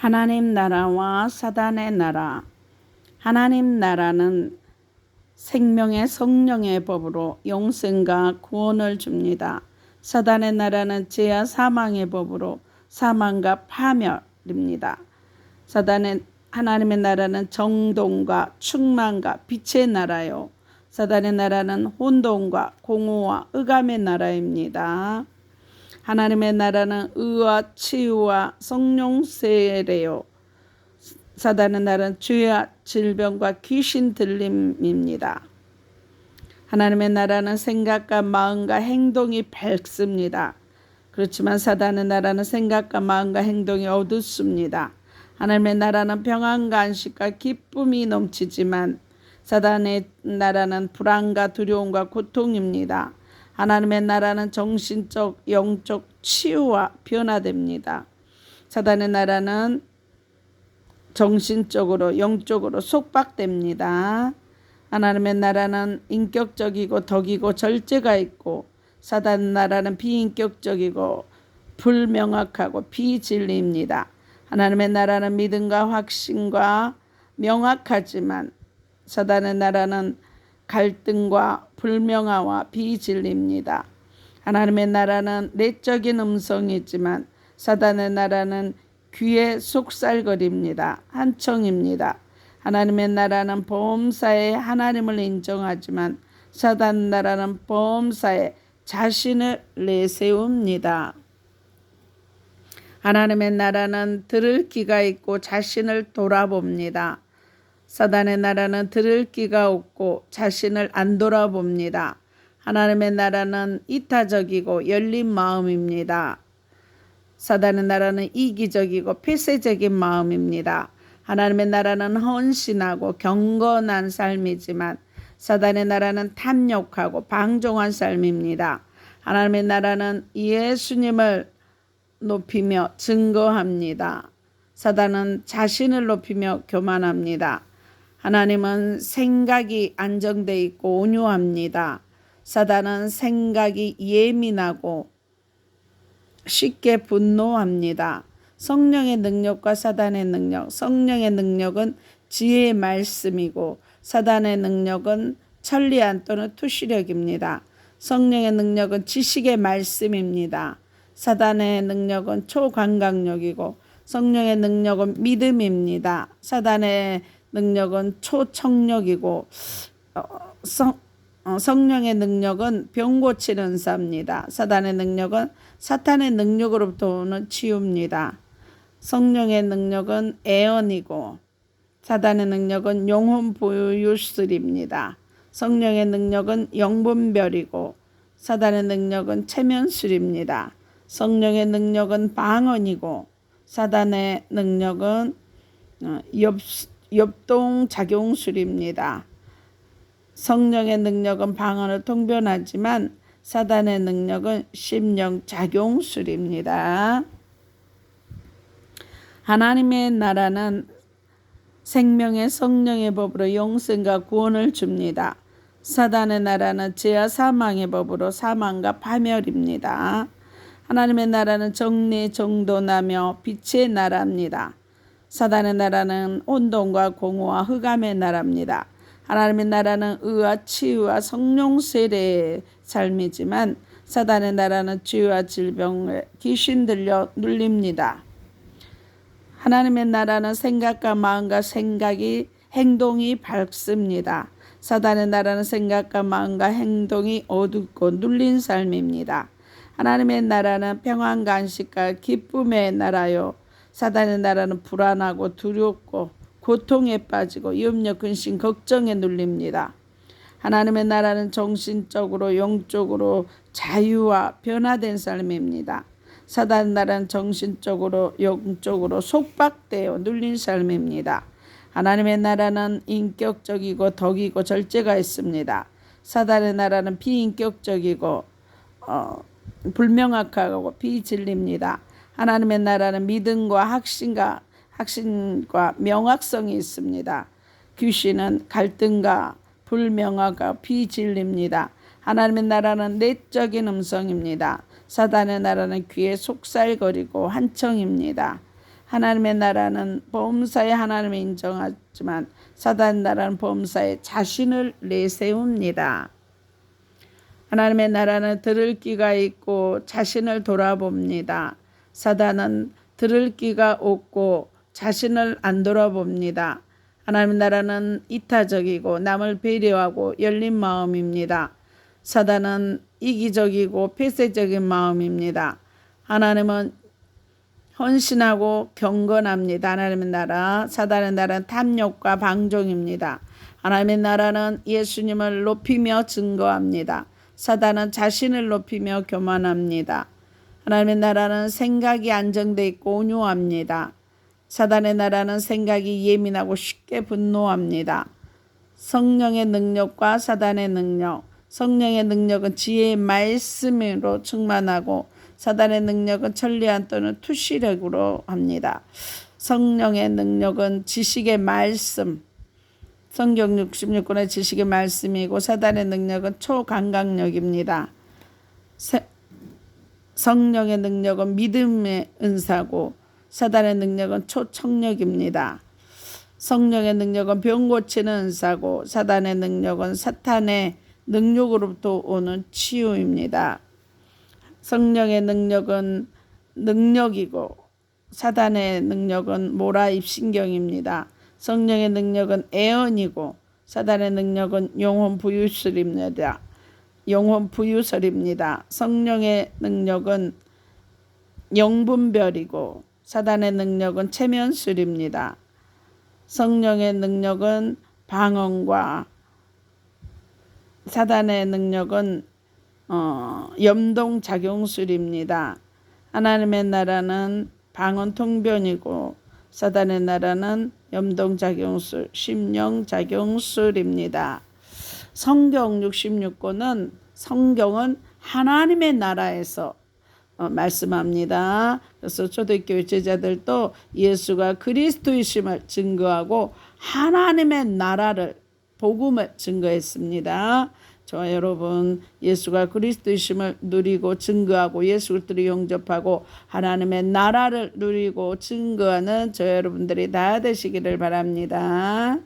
하나님 나라와 사단의 나라. 하나님 나라는 생명의 성령의 법으로 영생과 구원을 줍니다. 사단의 나라는 죄와 사망의 법으로 사망과 파멸입니다. 하나님의 나라는 정동과 충만과 빛의 나라요. 사단의 나라는 혼돈과 공허와 흑암의 나라입니다. 하나님의 나라는 의와 치유와 성령 세례요. 사단의 나라는 죄와 질병과 귀신 들림입니다. 하나님의 나라는 생각과 마음과 행동이 밝습니다. 그렇지만 사단의 나라는 생각과 마음과 행동이 어둡습니다. 하나님의 나라는 평안과 안식과 기쁨이 넘치지만 사단의 나라는 불안과 두려움과 고통입니다. 하나님의 나라는 정신적, 영적 치유와 변화됩니다. 사단의 나라는 정신적으로, 영적으로 속박됩니다. 하나님의 나라는 인격적이고 덕이고 절제가 있고 사단의 나라는 비인격적이고 불명확하고 비진리입니다. 하나님의 나라는 믿음과 확신과 명확하지만 사단의 나라는 갈등과 불명화와 비진리입니다. 하나님의 나라는 내적인 음성이지만 사단의 나라는 귀에 속살거립니다. 한청입니다. 하나님의 나라는 범사에 하나님을 인정하지만 사단 나라는 범사에 자신을 내세웁니다. 하나님의 나라는 들을 귀가 있고 자신을 돌아봅니다. 사단의 나라는 들을 귀가 없고 자신을 안 돌아봅니다. 하나님의 나라는 이타적이고 열린 마음입니다. 사단의 나라는 이기적이고 폐쇄적인 마음입니다. 하나님의 나라는 헌신하고 경건한 삶이지만 사단의 나라는 탐욕하고 방종한 삶입니다. 하나님의 나라는 예수님을 높이며 증거합니다. 사단은 자신을 높이며 교만합니다. 하나님은 생각이 안정되어 있고 온유합니다. 사단은 생각이 예민하고 쉽게 분노합니다. 성령의 능력과 사단의 능력. 성령의 능력은 지혜의 말씀이고 사단의 능력은 천리안 또는 투시력입니다. 성령의 능력은 지식의 말씀입니다. 사단의 능력은 초감각력이고 성령의 능력은 믿음입니다. 사단의 능력은 초청력이고 성령의 능력은 병 고치는 은사입니다. 사단의 능력은 사탄의 능력으로부터 오는 치유입니다. 성령의 능력은 애언이고 사단의 능력은 영혼 보유술입니다. 성령의 능력은 영분별이고 사단의 능력은 체면술입니다. 성령의 능력은 방언이고 사단의 능력은 역동작용술입니다. 성령의 능력은 방언을 통변하지만 사단의 능력은 심령작용술입니다. 하나님의 나라는 생명의 성령의 법으로 영생과 구원을 줍니다. 사단의 나라는 죄와 사망의 법으로 사망과 파멸입니다. 하나님의 나라는 정리 정돈하며 빛의 나라입니다. 사단의 나라는 혼돈과 공허와 흑암의 나라입니다. 하나님의 나라는 의와 치유와 성령 세례의 삶이지만 사단의 나라는 죄와 질병을 귀신 들려 눌립니다. 하나님의 나라는 생각과 마음과 행동이 밝습니다. 사단의 나라는 생각과 마음과 행동이 어둡고 눌린 삶입니다. 하나님의 나라는 평안과 안식과 기쁨의 나라요. 사단의 나라는 불안하고 두렵고 고통에 빠지고 염려, 근심, 걱정에 눌립니다. 하나님의 나라는 정신적으로 영적으로 자유와 변화된 삶입니다. 사단의 나라는 정신적으로 영적으로 속박되어 눌린 삶입니다. 하나님의 나라는 인격적이고 덕이고 절제가 있습니다. 사단의 나라는 비인격적이고 불명확하고 비진리입니다. 하나님의 나라는 믿음과 확신과 명확성이 있습니다. 귀신은 갈등과 불명확과 비진리입니다. 하나님의 나라는 내적인 음성입니다. 사단의 나라는 귀에 속살거리고 한청입니다. 하나님의 나라는 범사에 하나님을 인정하지만 사단의 나라는 범사에 자신을 내세웁니다. 하나님의 나라는 들을 귀가 있고 자신을 돌아봅니다. 사단은 들을 귀가 없고 자신을 안 돌아봅니다. 하나님의 나라는 이타적이고 남을 배려하고 열린 마음입니다. 사단은 이기적이고 폐쇄적인 마음입니다. 하나님은 헌신하고 경건합니다. 하나님의 나라, 사단의 나라는 탐욕과 방종입니다. 하나님의 나라는 예수님을 높이며 증거합니다. 사단은 자신을 높이며 교만합니다. 하나님의 나라는 생각이 안정되어 있고 온유합니다. 사단의 나라는 생각이 예민하고 쉽게 분노합니다. 성령의 능력과 사단의 능력, 성령의 능력은 지혜의 말씀으로 충만하고 사단의 능력은 천리안 또는 투시력으로 합니다. 성령의 능력은 지식의 말씀, 성경 66권의 지식의 말씀이고 사단의 능력은 초감각력입니다. 성령의 능력은 믿음의 은사고 사단의 능력은 초청력입니다. 성령의 능력은 병 고치는 은사고 사단의 능력은 사탄의 능력으로부터 오는 치유입니다. 성령의 능력은 능력이고 사단의 능력은 모라입신경입니다. 성령의 능력은 애언이고 사단의 능력은 영혼 부유설입니다. 영혼 부유설입니다. 성령의 능력은 영분별이고 사단의 능력은 체면술입니다. 성령의 능력은 방언과 사단의 능력은 염동작용술입니다. 하나님의 나라는 방언 통변이고 사단의 나라는 염동작용술, 심령작용술입니다. 성경 66권은 성경은 하나님의 나라에서 말씀합니다. 그래서 초대교회 제자들도 예수가 그리스도이심을 증거하고 하나님의 나라를 복음을 증거했습니다. 저와 여러분 예수가 그리스도이심을 누리고 증거하고 예수 그리스도를 영접하고 하나님의 나라를 누리고 증거하는 저 여러분들이 다 되시기를 바랍니다.